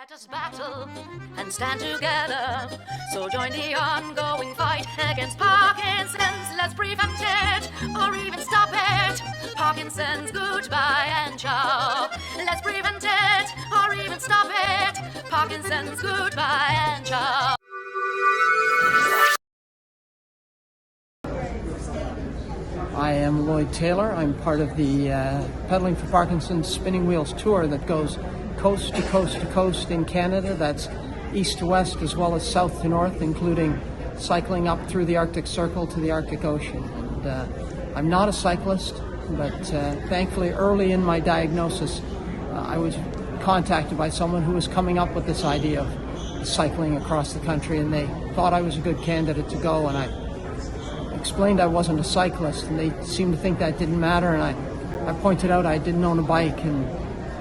Let us battle and stand together. So join the ongoing fight against Parkinson's. Let's prevent it or even stop it. Parkinson's, goodbye and ciao. Let's prevent it or even stop it. Parkinson's, goodbye and ciao. I am Lloyd Taylor. I'm part of the Pedaling for Parkinson's Spinning Wheels tour that goes coast to coast to coast in Canada. That's east to west as well as south to north, including cycling up through the Arctic Circle to the Arctic Ocean. And I'm not a cyclist, but thankfully early in my diagnosis, I was contacted by someone who was coming up with this idea of cycling across the country, and they thought I was a good candidate to go, and I explained I wasn't a cyclist, and they seemed to think that didn't matter, and I pointed out I didn't own a bike, and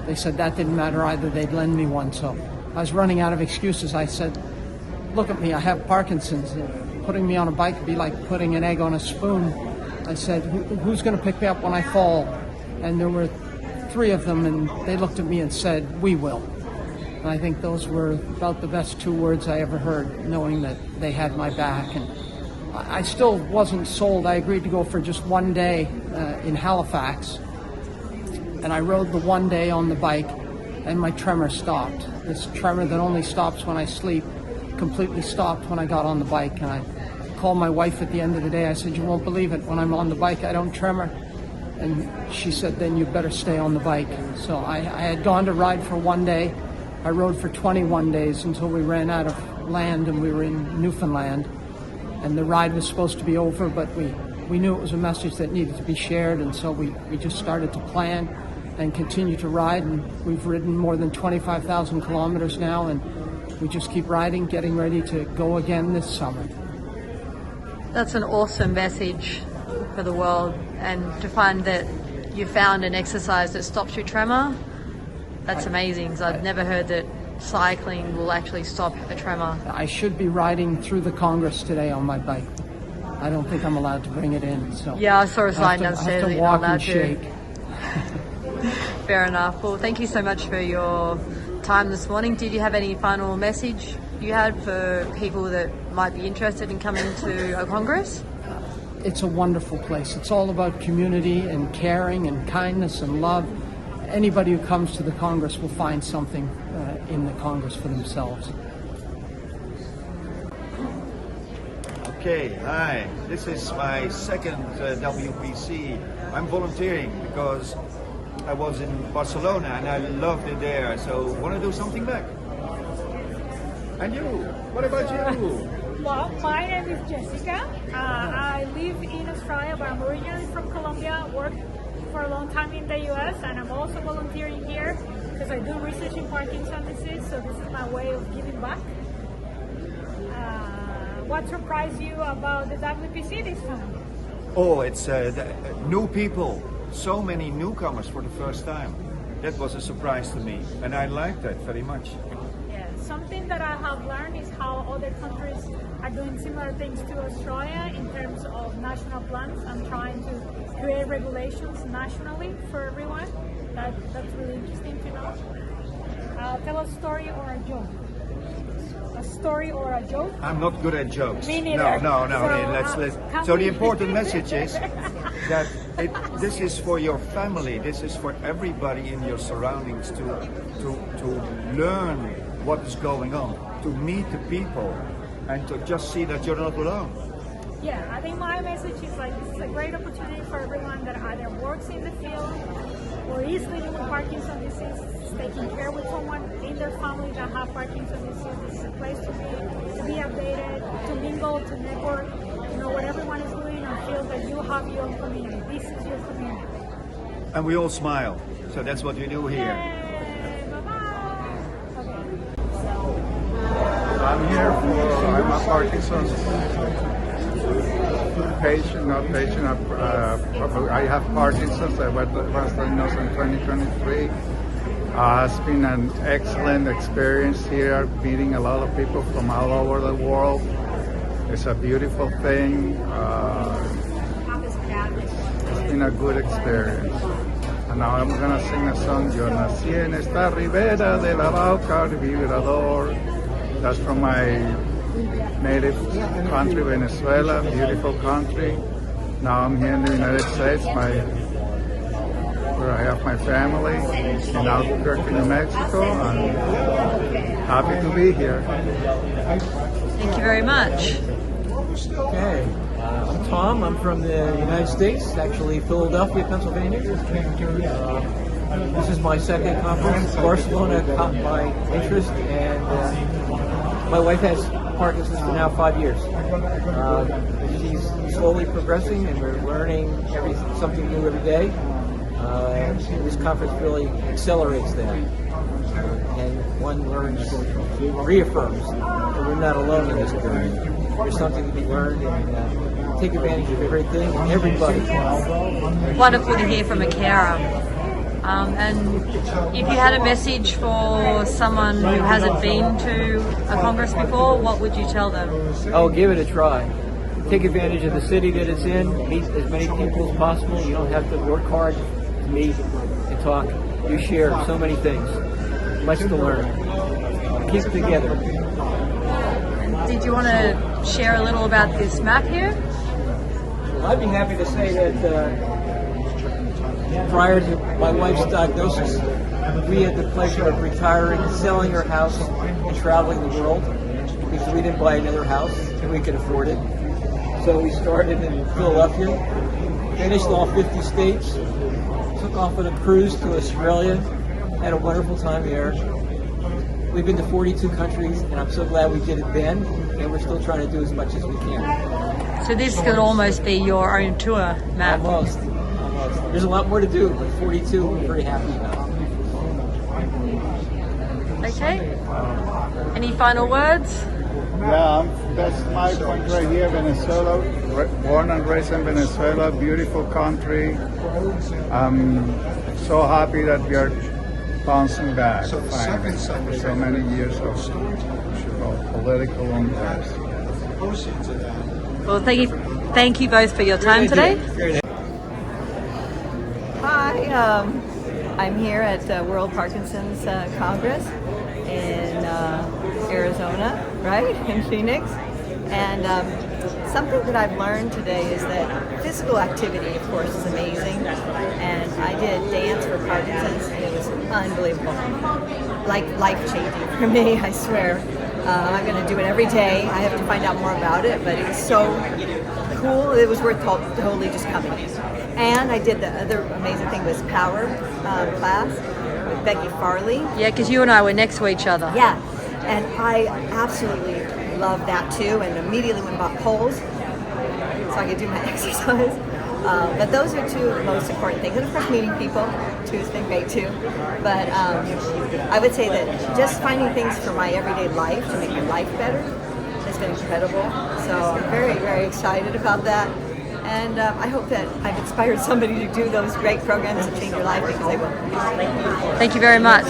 they said that didn't matter either. They'd lend me one. So I was running out of excuses. I said, look at me, I have Parkinson's. Putting me on a bike would be like putting an egg on a spoon. I said, who's going to pick me up when I fall? And there were three of them, and they looked at me and said, we will. And I think those were about the best two words I ever heard, knowing that they had my back. And I still wasn't sold. I agreed to go for just one day in Halifax, and I rode the one day on the bike, and my tremor stopped. This tremor that only stops when I sleep completely stopped when I got on the bike. And I called my wife at the end of the day. I said, you won't believe it, when I'm on the bike I don't tremor. And she said, then you better stay on the bike. So I had gone to ride for one day. I rode for 21 days until we ran out of land and we were in Newfoundland. And the ride was supposed to be over, but we knew it was a message that needed to be shared, and so we just started to plan and continue to ride, and we've ridden more than 25,000 kilometers now, and we just keep riding, getting ready to go again this summer. That's an awesome message for the world, and to find that you found an exercise that stops your tremor, that's amazing. So I've never heard that cycling will actually stop a tremor. I should be riding through the Congress today on my bike. I don't think I'm allowed to bring it in. So yeah, I saw a sign downstairs that you're not allowed to. Shake. Fair enough. Well, thank you so much for your time this morning. Did you have any final message you had for people that might be interested in coming to a Congress? It's a wonderful place. It's all about community and caring and kindness and love. Anybody who comes to the Congress will find something in the Congress for themselves. Okay, hi. This is my second WPC. I'm volunteering because I was in Barcelona and I loved it there, so want to do something back. And you? What about you? Well, my name is Jessika. I live in Australia, but I'm originally from Colombia. Worked for a long time in the US, and I'm also volunteering here because I do research in Parkinson's disease, so this is my way of giving back. What surprised you about the WPC this time? Oh, it's new people. So many newcomers for the first time. That was a surprise to me, and I like that very much. Yeah, something that I have learned is how other countries are doing similar things to Australia in terms of national plans and trying to create regulations nationally for everyone. That's really interesting to know. Tell a story or a joke. A story or a joke? I'm not good at jokes. Me neither. No. So, let's. So the important message is that this is for your family. This is for everybody in your surroundings to learn what is going on, to meet the people, and to just see that you're not alone. Yeah, I think my message is like this is a great opportunity for everyone that either works in the field or is living with Parkinson's disease, taking care with someone in their family that have Parkinson's disease. This is a place to be updated, to mingle, to network, what everyone is doing, and feel that you have your own community. This is your community. And we all smile, so that's what we do here. Yay, bye-bye. Okay. I'm a Parkinson's patient. I have Parkinson's. I was diagnosed in 2023. It's been an excellent experience here, meeting a lot of people from all over the world. It's a beautiful thing. It's been a good experience. And Now I'm gonna sing a song, Yo nací en esta ribera de la Arauca, el vibrador. That's from my native country, Venezuela, beautiful country. Now I'm here in the United States, where I have my family in Albuquerque, New Mexico. I'm happy to be here. Thank you very much. Okay, I'm Tom. I'm from the United States, actually Philadelphia, Pennsylvania. This is my second conference. Barcelona caught my interest, and my wife has Parkinson's for now 5 years. She's slowly progressing, and we're learning something new every day. This conference really accelerates that, and one learns, reaffirms that we're not alone in this journey. There's something to be learned, and take advantage of everything and everybody. Wonderful to hear from a carer. And if you had a message for someone who hasn't been to a congress before, what would you tell them? Oh, give it a try. Take advantage of the city that it's in. Meet as many people as possible. You don't have to work hard to meet and talk. You share so many things. Much to learn. Keep it together. Did you want to share a little about this map here? Well, I'd be happy to say that prior to my wife's diagnosis, we had the pleasure of retiring, selling our house, and traveling the world because we didn't buy another house and we could afford it. So we started in Philadelphia, finished all 50 states, took off on a cruise to Australia, had a wonderful time there. We've been to 42 countries, and I'm so glad we did it then, and we're still trying to do as much as we can. So this could almost be your own tour map. Almost. There's a lot more to do, but 42 we're very happy about. Okay. Any final words? Yeah, that's my point right here, Venezuela. Born and raised in Venezuela, beautiful country. I'm so happy that we are bouncing back finally after so many years of political unrest. Well, thank you both for your time today. Hi, I'm here at World Parkinson's Congress in Arizona, right, in Phoenix. And something that I've learned today is that physical activity, of course, is amazing. And I did dance for Parkinson's, and it was unbelievable, like life-changing for me, I swear. I'm going to do it every day. I have to find out more about it, but it was so cool. It was worth totally just coming. And I did the other amazing thing was power class with Becky Farley. Yeah, because you and I were next to each other. Yeah, and I absolutely love that too, and immediately went and bought poles so I could do my exercise. But those are two of the most important things. And of course, meeting people too has been great too. But I would say that just finding things for my everyday life to make my life better has been incredible. So I'm very, very excited about that. And I hope that I've inspired somebody to do those great programs that change your life, because they will. Thank you very much.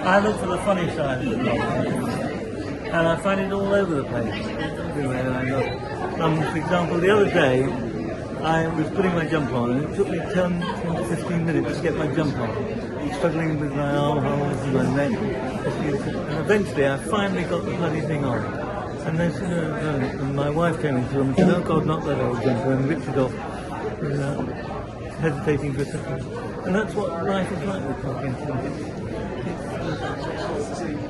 I look for the funny side of the problem, and I find it all over the place, everywhere I look. For example, the other day, I was putting my jump on, and it took me 10 to 15 minutes to get my jump on, struggling with my armholes and my neck, and eventually I finally got the bloody thing on. And then and my wife came into the room and said, "Oh God, not that old jumper," and ripped it off without hesitating for a second. And that's what life is like with Parkinson's.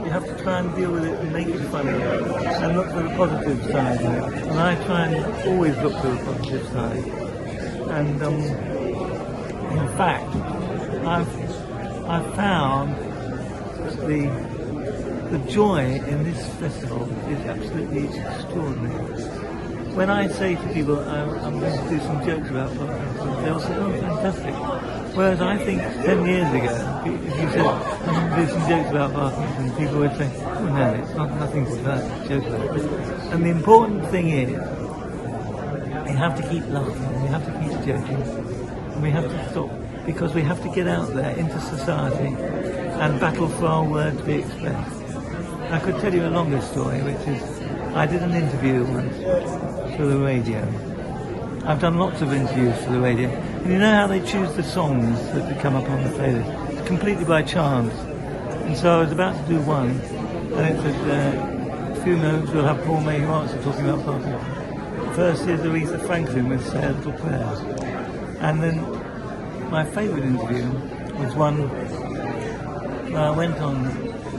You have to try and deal with it and make it funny and look for the positive side of it. And I try and always look for the positive side. And in fact, I've found that the joy in this festival is absolutely extraordinary. When I say to people I'm going to do some jokes about Parkinson's, they'll say, "Oh, fantastic." Whereas I think 10 years ago, if you said, "I'm going to do some jokes about Parkinson's," people would say, "Oh no, it's nothing to that, joke about it." And the important thing is, we have to keep laughing, we have to keep joking, and we have to stop, because we have to get out there into society and battle for our word to be expressed. I could tell you a longer story, which is, I did an interview once for the radio. I've done lots of interviews for the radio, And you know how they choose the songs that come up on the playlist? It's completely by chance. And so I was about to do one, and it said, a few notes, we'll have Paul Mayhew Archer talking about Parkinson. First is Aretha Franklin with Say a Little Prayer. And then my favourite interview was one where I went on,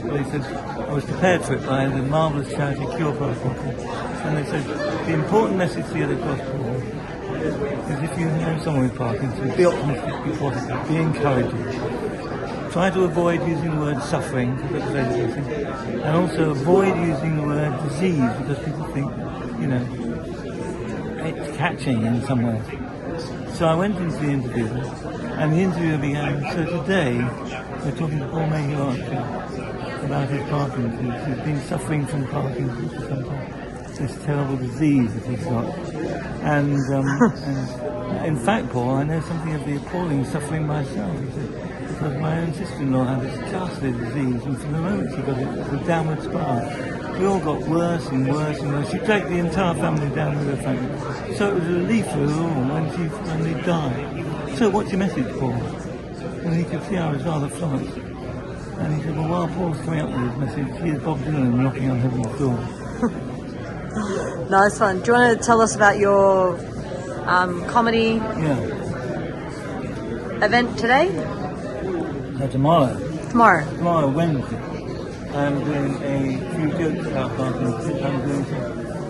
where they said, I was prepared for it by the marvellous charity Cure for Parkinson. And they said, the important message to get across, Paul, is if you know someone with Parkinson's, be optimistic, be positive, be encouraging. Try to avoid using the word suffering, because that's very depressing, and also avoid using the word disease, because people think, you know, it's catching in some way. So I went into the interview, and the interview began, so today we're talking to Paul Mayhew Archer about his Parkinson's. He's been suffering from Parkinson's for some time, this terrible disease that he's got. And in fact, Paul, I know something of the appalling suffering myself. He said, because my own sister-in-law had this ghastly disease, and from the moment she got it, it was a downward spiral. We all got worse and worse and worse. She dragged the entire family down with her family. So it was a relief for her all when she finally died. So what's your message, Paul? And he could see I was rather fluent. And he said, well, while Paul's coming up with his message, here's Bob Dylan knocking on heaven's door. Nice one. Do you want to tell us about your comedy event today? Tomorrow. Tomorrow, Wednesday. I'm doing a few jokes about Parkinson's. I'm doing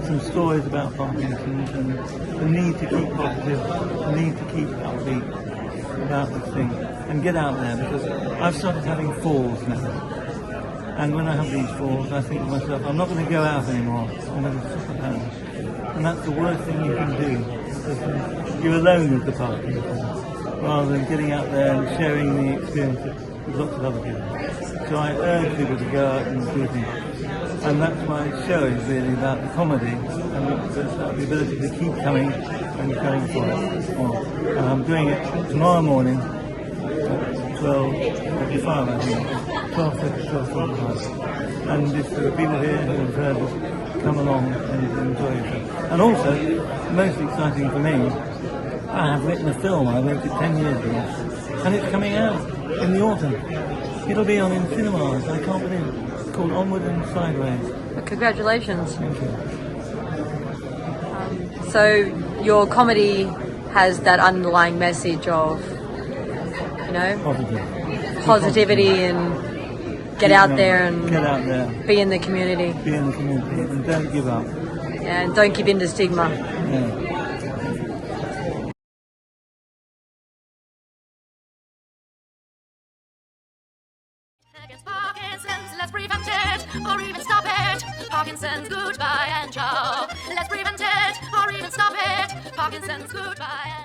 some stories about Parkinson's and the need to keep positive, the need to keep upbeat about this thing and get out there, because I've started having falls now. And when I have these falls, I think to myself, I'm not going to go out anymore. I'm going to sit at home. And that's the worst thing you can do, because you're alone with the Parkinson's, rather than getting out there and sharing the experience with lots of other people. So I urge people to go out and do things. And that's my show, is really about the comedy and the ability to keep coming and going for it. And I'm doing it tomorrow morning at 12:45, I think. 12:45. And if there are people here who have heard this, come along and enjoy it. And also, most exciting for me, I have written a film. I wrote it 10 years ago, and it's coming out in the autumn. It'll be on in cinemas. I can't believe it. It's called Onward and Sideways. Well, congratulations. Thank you. So your comedy has that underlying message of, you know, positivity and get out there and be in the community. Be in the community and don't give up. And don't give in to stigma. Yeah. Against Parkinson's, let's prevent it, or even stop it. Parkinson's, goodbye and ciao. Let's prevent it, or even stop it. Parkinson's, goodbye.